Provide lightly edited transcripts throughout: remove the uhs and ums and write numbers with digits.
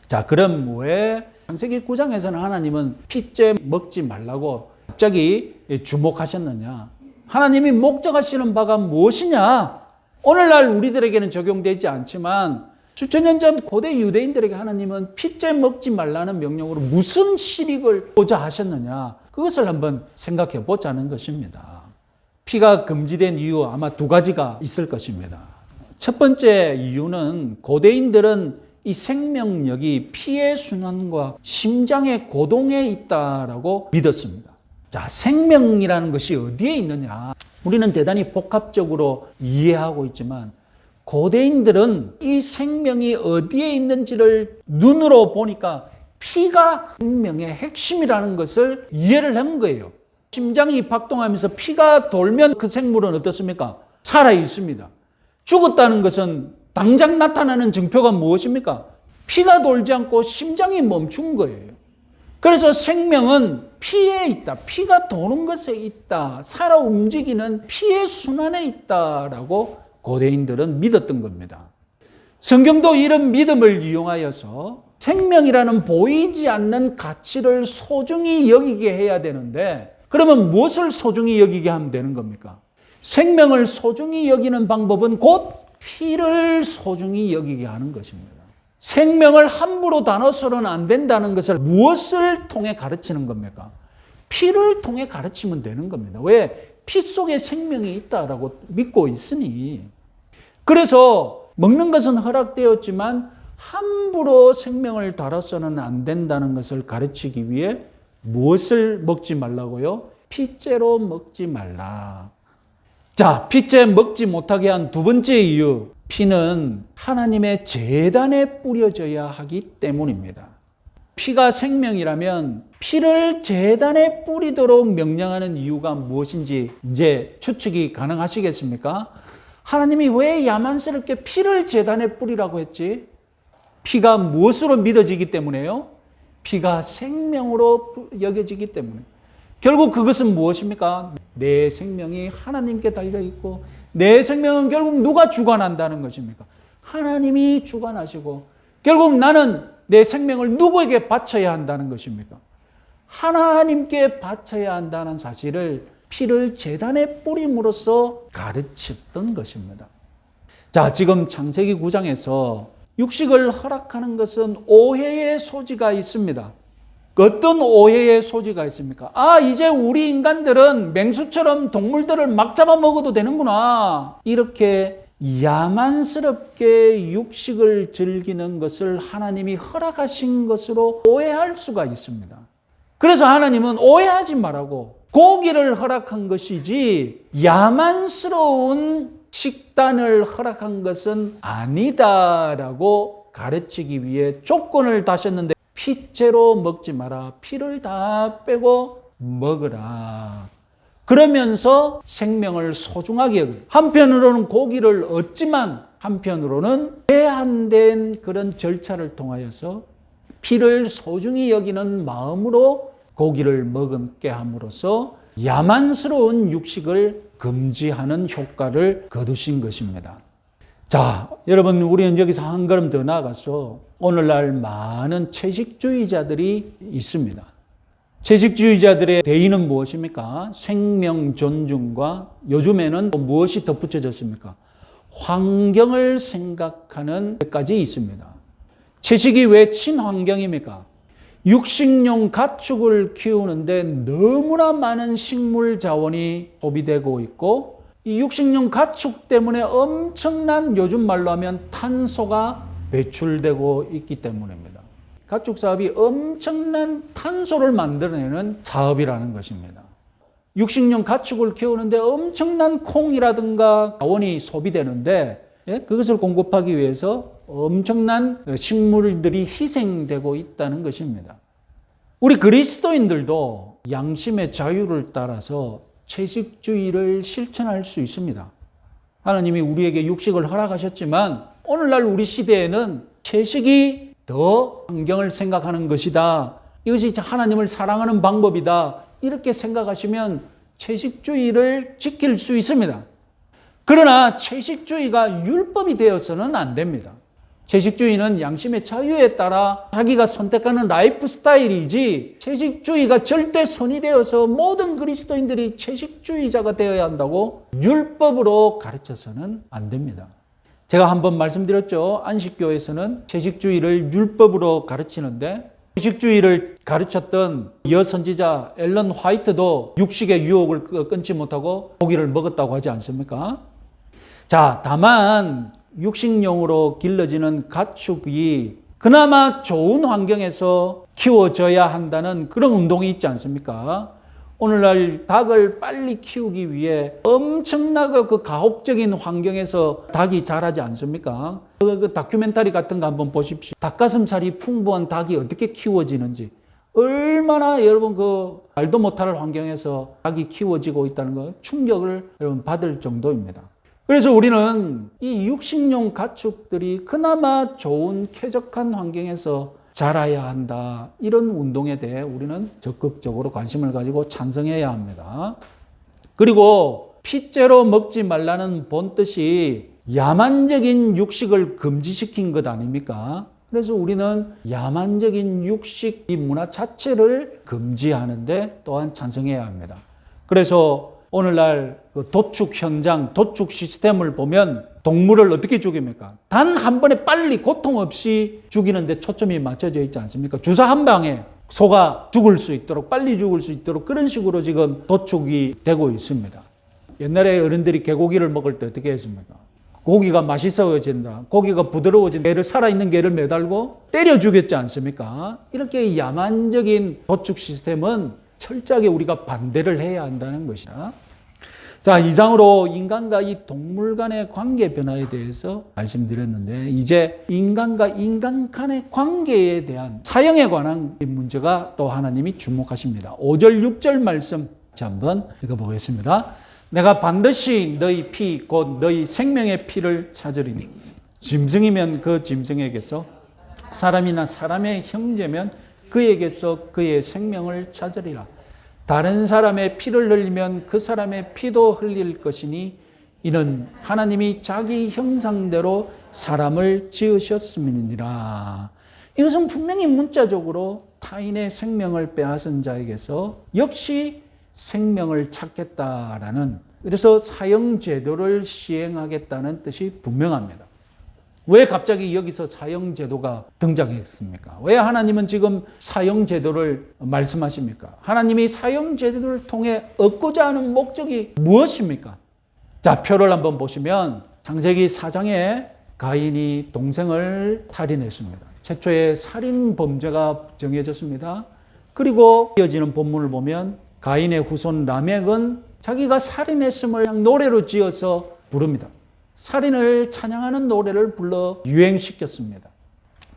자, 그럼 왜 창세기 9장에서는 하나님은 피째 먹지 말라고 갑자기 주목하셨느냐? 하나님이 목적하시는 바가 무엇이냐? 오늘날 우리들에게는 적용되지 않지만 수천 년 전 고대 유대인들에게 하나님은 피째 먹지 말라는 명령으로 무슨 실익을 보자 하셨느냐? 그것을 한번 생각해 보자는 것입니다. 피가 금지된 이유 아마 두 가지가 있을 것입니다. 첫 번째 이유는 고대인들은 이 생명력이 피의 순환과 심장의 고동에 있다라고 믿었습니다. 자, 생명이라는 것이 어디에 있느냐? 우리는 대단히 복합적으로 이해하고 있지만 고대인들은 이 생명이 어디에 있는지를 눈으로 보니까 피가 생명의 핵심이라는 것을 이해를 한 거예요. 심장이 박동하면서 피가 돌면 그 생물은 어떻습니까? 살아 있습니다. 죽었다는 것은 당장 나타나는 증표가 무엇입니까? 피가 돌지 않고 심장이 멈춘 거예요. 그래서 생명은 피에 있다. 피가 도는 것에 있다. 살아 움직이는 피의 순환에 있다라고 고대인들은 믿었던 겁니다. 성경도 이런 믿음을 이용하여서 생명이라는 보이지 않는 가치를 소중히 여기게 해야 되는데 그러면 무엇을 소중히 여기게 하면 되는 겁니까? 생명을 소중히 여기는 방법은 곧 피를 소중히 여기게 하는 것입니다. 생명을 함부로 다뤄서는 안 된다는 것을 무엇을 통해 가르치는 겁니까? 피를 통해 가르치면 되는 겁니다. 왜? 피 속에 생명이 있다라고 믿고 있으니. 그래서 먹는 것은 허락되었지만 함부로 생명을 다뤄서는 안 된다는 것을 가르치기 위해 무엇을 먹지 말라고요? 피째로 먹지 말라. 자, 피째 먹지 못하게 한 두 번째 이유. 피는 하나님의 제단에 뿌려져야 하기 때문입니다. 피가 생명이라면 피를 제단에 뿌리도록 명령하는 이유가 무엇인지 이제 추측이 가능하시겠습니까? 하나님이 왜 야만스럽게 피를 제단에 뿌리라고 했지? 피가 무엇으로 믿어지기 때문에요? 피가 생명으로 여겨지기 때문에. 결국 그것은 무엇입니까? 내 생명이 하나님께 달려있고 내 생명은 결국 누가 주관한다는 것입니까? 하나님이 주관하시고 결국 나는 내 생명을 누구에게 바쳐야 한다는 것입니까? 하나님께 바쳐야 한다는 사실을 피를 제단에 뿌림으로써 가르쳤던 것입니다. 자, 지금 창세기 9장에서 육식을 허락하는 것은 오해의 소지가 있습니다. 어떤 오해의 소지가 있습니까? 아, 이제 우리 인간들은 맹수처럼 동물들을 막 잡아먹어도 되는구나. 이렇게 야만스럽게 육식을 즐기는 것을 하나님이 허락하신 것으로 오해할 수가 있습니다. 그래서 하나님은 오해하지 말라고 고기를 허락한 것이지 야만스러운 식단을 허락한 것은 아니다라고 가르치기 위해 조건을 다셨는데 피째로 먹지 마라. 피를 다 빼고 먹으라. 그러면서 생명을 소중하게 여기고 한편으로는 고기를 얻지만 한편으로는 제한된 그런 절차를 통하여서 피를 소중히 여기는 마음으로 고기를 먹게 함으로써 야만스러운 육식을 금지하는 효과를 거두신 것입니다. 자, 여러분, 우리는 여기서 한 걸음 더 나아가서 오늘날 많은 채식주의자들이 있습니다. 채식주의자들의 대의는 무엇입니까? 생명 존중과 요즘에는 무엇이 덧붙여졌습니까? 환경을 생각하는 데까지 있습니다. 채식이 왜 친환경입니까? 육식용 가축을 키우는데 너무나 많은 식물 자원이 소비되고 있고 이 육식용 가축 때문에 엄청난 요즘 말로 하면 탄소가 배출되고 있기 때문입니다. 가축 사업이 엄청난 탄소를 만들어내는 사업이라는 것입니다. 육식용 가축을 키우는데 엄청난 콩이라든가 자원이 소비되는데 그것을 공급하기 위해서 엄청난 식물들이 희생되고 있다는 것입니다. 우리 그리스도인들도 양심의 자유를 따라서 채식주의를 실천할 수 있습니다. 하나님이 우리에게 육식을 허락하셨지만 오늘날 우리 시대에는 채식이 더 환경을 생각하는 것이다. 이것이 하나님을 사랑하는 방법이다. 이렇게 생각하시면 채식주의를 지킬 수 있습니다. 그러나 채식주의가 율법이 되어서는 안 됩니다. 채식주의는 양심의 자유에 따라 자기가 선택하는 라이프 스타일이지 채식주의가 절대 선이 되어서 모든 그리스도인들이 채식주의자가 되어야 한다고 율법으로 가르쳐서는 안 됩니다. 제가 한번 말씀드렸죠. 안식교에서는 채식주의를 율법으로 가르치는데 채식주의를 가르쳤던 여선지자 앨런 화이트도 육식의 유혹을 끊지 못하고 고기를 먹었다고 하지 않습니까? 자, 다만 육식용으로 길러지는 가축이 그나마 좋은 환경에서 키워져야 한다는 그런 운동이 있지 않습니까? 오늘날 닭을 빨리 키우기 위해 엄청나게 그 가혹적인 환경에서 닭이 자라지 않습니까? 그 다큐멘터리 같은 거 한번 보십시오. 닭가슴살이 풍부한 닭이 어떻게 키워지는지, 얼마나 여러분 그 말도 못할 환경에서 닭이 키워지고 있다는 거 충격을 여러분 받을 정도입니다. 그래서 우리는 이 육식용 가축들이 그나마 좋은 쾌적한 환경에서 자라야 한다. 이런 운동에 대해 우리는 적극적으로 관심을 가지고 찬성해야 합니다. 그리고 핏째로 먹지 말라는 본뜻이 야만적인 육식을 금지시킨 것 아닙니까? 그래서 우리는 야만적인 육식 이 문화 자체를 금지하는데 또한 찬성해야 합니다. 그래서 오늘날 도축 현장, 도축 시스템을 보면 동물을 어떻게 죽입니까? 단 한 번에 빨리 고통 없이 죽이는 데 초점이 맞춰져 있지 않습니까? 주사 한 방에 소가 죽을 수 있도록, 빨리 죽을 수 있도록 그런 식으로 지금 도축이 되고 있습니다. 옛날에 어른들이 개고기를 먹을 때 어떻게 했습니까? 고기가 맛있어진다, 고기가 부드러워진다, 개를 살아있는 개를 매달고 때려 죽였지 않습니까? 이렇게 야만적인 도축 시스템은 철저하게 우리가 반대를 해야 한다는 것이다. 자, 이상으로 인간과 이 동물 간의 관계 변화에 대해서 말씀드렸는데, 이제 인간과 인간 간의 관계에 대한 사형에 관한 문제가 또 하나님이 주목하십니다. 5절, 6절 말씀 한번 읽어보겠습니다. 내가 반드시 너희 피, 곧 너희 생명의 피를 찾으리니 짐승이면 그 짐승에게서, 사람이나 사람의 형제면 그에게서 그의 생명을 찾으리라. 다른 사람의 피를 흘리면 그 사람의 피도 흘릴 것이니 이는 하나님이 자기 형상대로 사람을 지으셨음이니라. 이것은 분명히 문자적으로 타인의 생명을 빼앗은 자에게서 역시 생명을 찾겠다라는, 그래서 사형제도를 시행하겠다는 뜻이 분명합니다. 왜 갑자기 여기서 사형제도가 등장했습니까? 왜 하나님은 지금 사형제도를 말씀하십니까? 하나님이 사형제도를 통해 얻고자 하는 목적이 무엇입니까? 자, 표를 한번 보시면 창세기 4장에 가인이 동생을 살인했습니다. 최초의 살인 범죄가 정해졌습니다. 그리고 이어지는 본문을 보면 가인의 후손 라멕은 자기가 살인했음을 노래로 지어서 부릅니다. 살인을 찬양하는 노래를 불러 유행시켰습니다.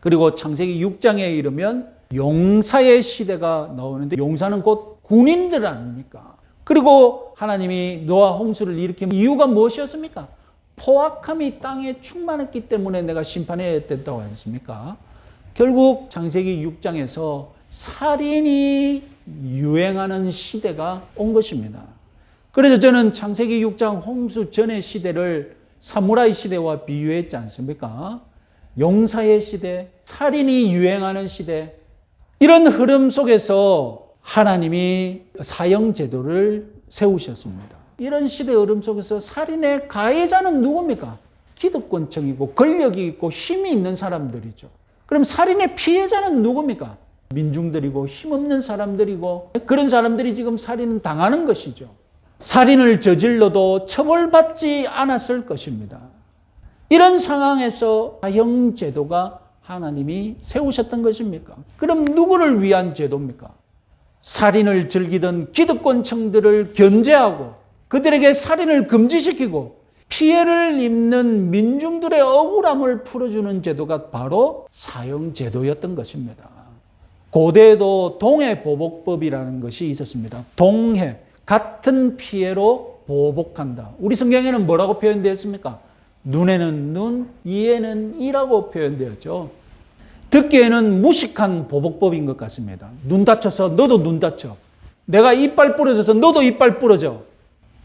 그리고 창세기 6장에 이르면 용사의 시대가 나오는데, 용사는 곧 군인들 아닙니까? 그리고 하나님이 노아 홍수를 일으킨 이유가 무엇이었습니까? 포악함이 땅에 충만했기 때문에 내가 심판해야 된다고 했습니까? 결국 창세기 6장에서 살인이 유행하는 시대가 온 것입니다. 그래서 저는 창세기 6장 홍수 전의 시대를 사무라이 시대와 비유했지 않습니까? 용사의 시대, 살인이 유행하는 시대, 이런 흐름 속에서 하나님이 사형제도를 세우셨습니다. 이런 시대 흐름 속에서 살인의 가해자는 누굽니까? 기득권층이고 권력이 있고 힘이 있는 사람들이죠. 그럼 살인의 피해자는 누굽니까? 민중들이고 힘없는 사람들이고, 그런 사람들이 지금 살인을 당하는 것이죠. 살인을 저질러도 처벌받지 않았을 것입니다. 이런 상황에서 사형제도가 하나님이 세우셨던 것입니까? 그럼 누구를 위한 제도입니까? 살인을 즐기던 기득권층들을 견제하고 그들에게 살인을 금지시키고 피해를 입는 민중들의 억울함을 풀어주는 제도가 바로 사형제도였던 것입니다. 고대에도 동해보복법이라는 것이 있었습니다. 동해, 같은 피해로 보복한다. 우리 성경에는 뭐라고 표현되어 있습니까? 눈에는 눈, 이에는 이라고 표현되었죠. 듣기에는 무식한 보복법인 것 같습니다. 눈 다쳐서 너도 눈 다쳐. 내가 이빨 부러져서 너도 이빨 부러져.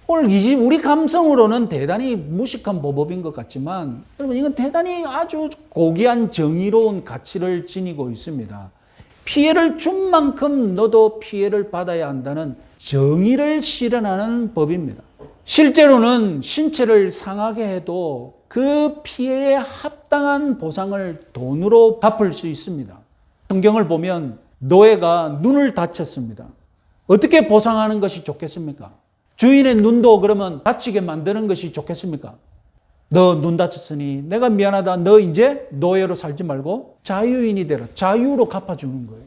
오늘 우리 감성으로는 대단히 무식한 보법인 것 같지만 여러분 이건 대단히 아주 고귀한 정의로운 가치를 지니고 있습니다. 피해를 준 만큼 너도 피해를 받아야 한다는 정의를 실현하는 법입니다. 실제로는 신체를 상하게 해도 그 피해에 합당한 보상을 돈으로 갚을 수 있습니다. 성경을 보면 노예가 눈을 다쳤습니다. 어떻게 보상하는 것이 좋겠습니까? 주인의 눈도 그러면 다치게 만드는 것이 좋겠습니까? 너 눈 다쳤으니 내가 미안하다. 너 이제 노예로 살지 말고 자유인이 되라. 자유로 갚아주는 거예요.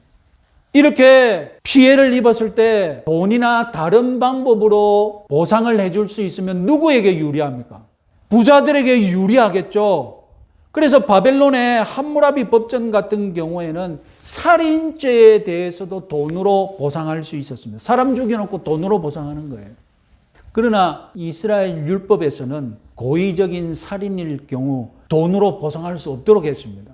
이렇게 피해를 입었을 때 돈이나 다른 방법으로 보상을 해줄 수 있으면 누구에게 유리합니까? 부자들에게 유리하겠죠. 그래서 바벨론의 함무라비 법전 같은 경우에는 살인죄에 대해서도 돈으로 보상할 수 있었습니다. 사람 죽여놓고 돈으로 보상하는 거예요. 그러나 이스라엘 율법에서는 고의적인 살인일 경우 돈으로 보상할 수 없도록 했습니다.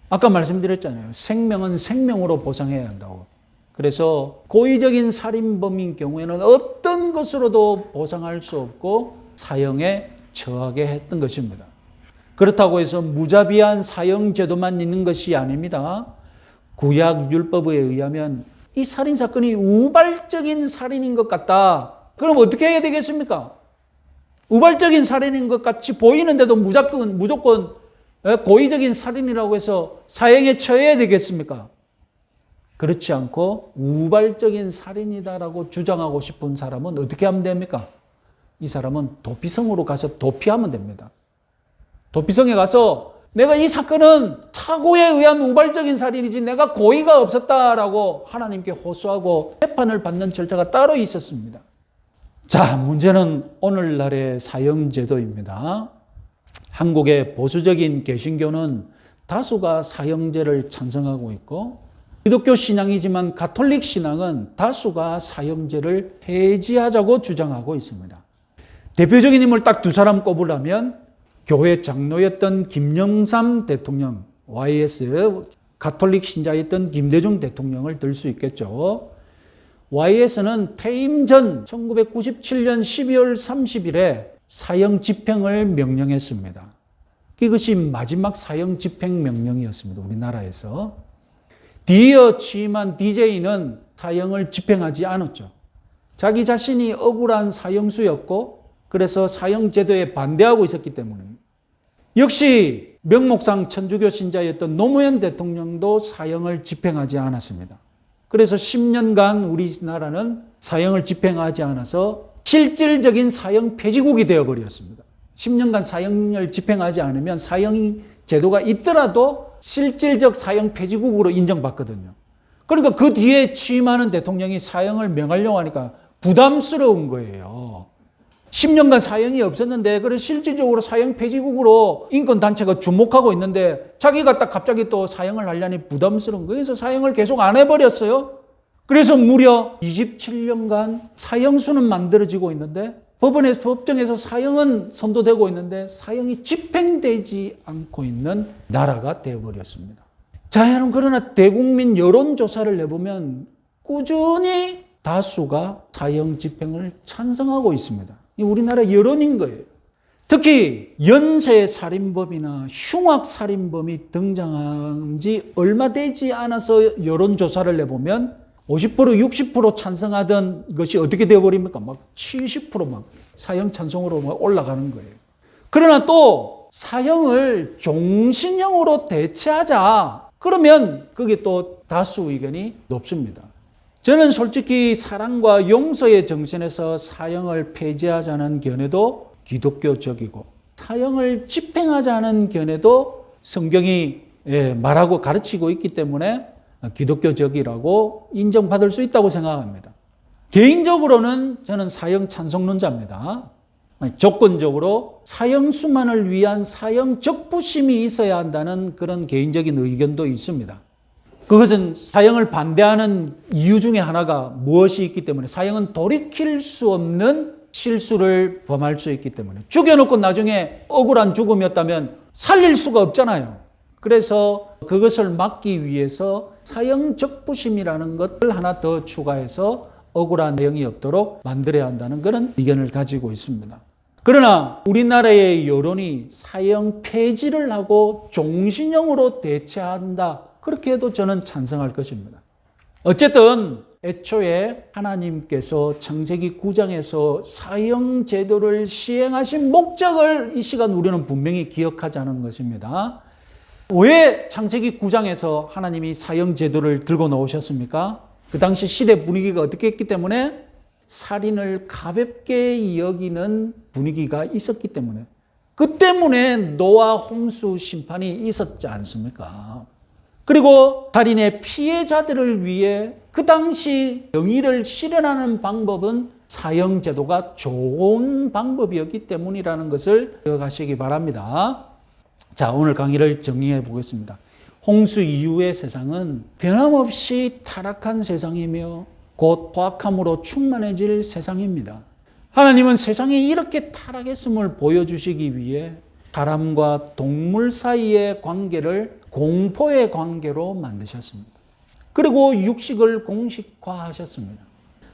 아까 말씀드렸잖아요. 생명은 생명으로 보상해야 한다고. 그래서 고의적인 살인범인 경우에는 어떤 것으로도 보상할 수 없고 사형에 처하게 했던 것입니다. 그렇다고 해서 무자비한 사형 제도만 있는 것이 아닙니다. 구약 율법에 의하면 이 살인 사건이 우발적인 살인인 것 같다. 그럼 어떻게 해야 되겠습니까? 우발적인 살인인 것 같이 보이는데도 무조건 고의적인 살인이라고 해서 사형에 처해야 되겠습니까? 그렇지 않고 우발적인 살인이다라고 주장하고 싶은 사람은 어떻게 하면 됩니까? 이 사람은 도피성으로 가서 도피하면 됩니다. 도피성에 가서 내가 이 사건은 사고에 의한 우발적인 살인이지 내가 고의가 없었다라고 하나님께 호소하고 재판을 받는 절차가 따로 있었습니다. 자, 문제는 오늘날의 사형제도입니다. 한국의 보수적인 개신교는 다수가 사형제를 찬성하고 있고 기독교 신앙이지만 가톨릭 신앙은 다수가 사형제를 폐지하자고 주장하고 있습니다. 대표적인 인물 딱 두 사람 꼽으려면 교회 장로였던 김영삼 대통령, YS 가톨릭 신자였던 김대중 대통령을 들 수 있겠죠. YS는 퇴임 전 1997년 12월 30일에 사형 집행을 명령했습니다. 이것이 마지막 사형 집행 명령이었습니다. 우리나라에서. 뒤이어 취임한 DJ는 사형을 집행하지 않았죠. 자기 자신이 억울한 사형수였고 그래서 사형 제도에 반대하고 있었기 때문입니다. 역시 명목상 천주교 신자였던 노무현 대통령도 사형을 집행하지 않았습니다. 그래서 10년간 우리나라는 사형을 집행하지 않아서 실질적인 사형 폐지국이 되어버렸습니다. 10년간 사형을 집행하지 않으면 사형 제도가 있더라도 실질적 사형 폐지국으로 인정받거든요. 그러니까 그 뒤에 취임하는 대통령이 사형을 명하려고 하니까 부담스러운 거예요. 10년간 사형이 없었는데 그래서 실질적으로 사형 폐지국으로 인권단체가 주목하고 있는데 자기가 딱 갑자기 또 사형을 하려니 부담스러운 거예요. 그래서 사형을 계속 안 해버렸어요. 그래서 무려 27년간 사형수는 만들어지고 있는데 법정에서 사형은 선도되고 있는데 사형이 집행되지 않고 있는 나라가 되어버렸습니다. 자, 여러분, 그러나 대국민 여론조사를 내보면 꾸준히 다수가 사형 집행을 찬성하고 있습니다. 이 우리나라 여론인 거예요. 특히 연쇄살인범이나 흉악살인범이 등장한 지 얼마 되지 않아서 여론조사를 내보면 50%, 60% 찬성하던 것이 어떻게 되어버립니까? 막 70% 막 사형 찬성으로 막 올라가는 거예요. 그러나 또 사형을 종신형으로 대체하자. 그러면 그게 또 다수 의견이 높습니다. 저는 솔직히 사랑과 용서의 정신에서 사형을 폐지하자는 견해도 기독교적이고 사형을 집행하자는 견해도 성경이 말하고 가르치고 있기 때문에 기독교적이라고 인정받을 수 있다고 생각합니다. 개인적으로는 저는 사형 찬성론자입니다. 조건적으로 사형수만을 위한 사형 적부심이 있어야 한다는 그런 개인적인 의견도 있습니다. 그것은 사형을 반대하는 이유 중에 하나가 무엇이 있기 때문에 사형은 돌이킬 수 없는 실수를 범할 수 있기 때문에 죽여놓고 나중에 억울한 죽음이었다면 살릴 수가 없잖아요. 그래서 그것을 막기 위해서 사형 적부심이라는 것을 하나 더 추가해서 억울한 내용이 없도록 만들어야 한다는 그런 의견을 가지고 있습니다. 그러나 우리나라의 여론이 사형 폐지를 하고 종신형으로 대체한다. 그렇게 해도 저는 찬성할 것입니다. 어쨌든 애초에 하나님께서 창세기 9장에서 사형 제도를 시행하신 목적을 이 시간 우리는 분명히 기억하자는 것입니다. 왜 창세기 9장에서 하나님이 사형 제도를 들고 나오셨습니까? 그 당시 시대 분위기가 어떻게 했기 때문에 살인을 가볍게 여기는 분위기가 있었기 때문에, 그 때문에 노아 홍수 심판이 있었지 않습니까? 그리고 살인의 피해자들을 위해 그 당시 정의를 실현하는 방법은 사형 제도가 좋은 방법이었기 때문이라는 것을 기억하시기 바랍니다. 자, 오늘 강의를 정리해 보겠습니다. 홍수 이후의 세상은 변함없이 타락한 세상이며 곧 포악함으로 충만해질 세상입니다. 하나님은 세상이 이렇게 타락했음을 보여주시기 위해 사람과 동물 사이의 관계를 공포의 관계로 만드셨습니다. 그리고 육식을 공식화하셨습니다.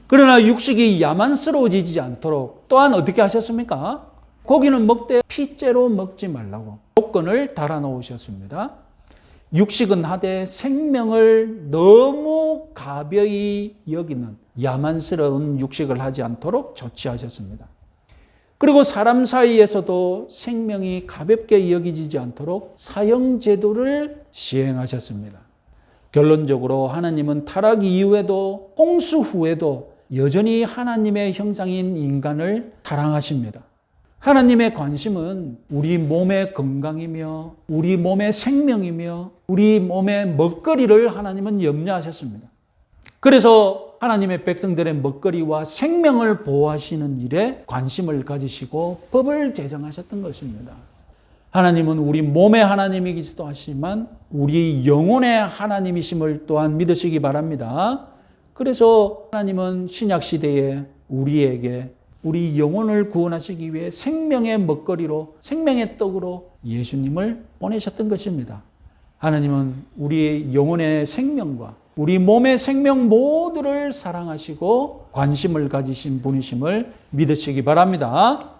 그러나 육식이 야만스러워지지 않도록 또한 어떻게 하셨습니까? 고기는 먹되 피째로 먹지 말라고 조건을 달아놓으셨습니다. 육식은 하되 생명을 너무 가벼이 여기는 야만스러운 육식을 하지 않도록 조치하셨습니다. 그리고 사람 사이에서도 생명이 가볍게 여기지 않도록 사형 제도를 시행하셨습니다. 결론적으로 하나님은 타락 이후에도 홍수 후에도 여전히 하나님의 형상인 인간을 사랑하십니다. 하나님의 관심은 우리 몸의 건강이며 우리 몸의 생명이며 우리 몸의 먹거리를 하나님은 염려하셨습니다. 그래서 하나님의 백성들의 먹거리와 생명을 보호하시는 일에 관심을 가지시고 법을 제정하셨던 것입니다. 하나님은 우리 몸의 하나님이기도 하지만 우리 영혼의 하나님이심을 또한 믿으시기 바랍니다. 그래서 하나님은 신약시대에 우리에게 우리 영혼을 구원하시기 위해 생명의 먹거리로 생명의 떡으로 예수님을 보내셨던 것입니다. 하나님은 우리의 영혼의 생명과 우리 몸의 생명 모두를 사랑하시고 관심을 가지신 분이심을 믿으시기 바랍니다.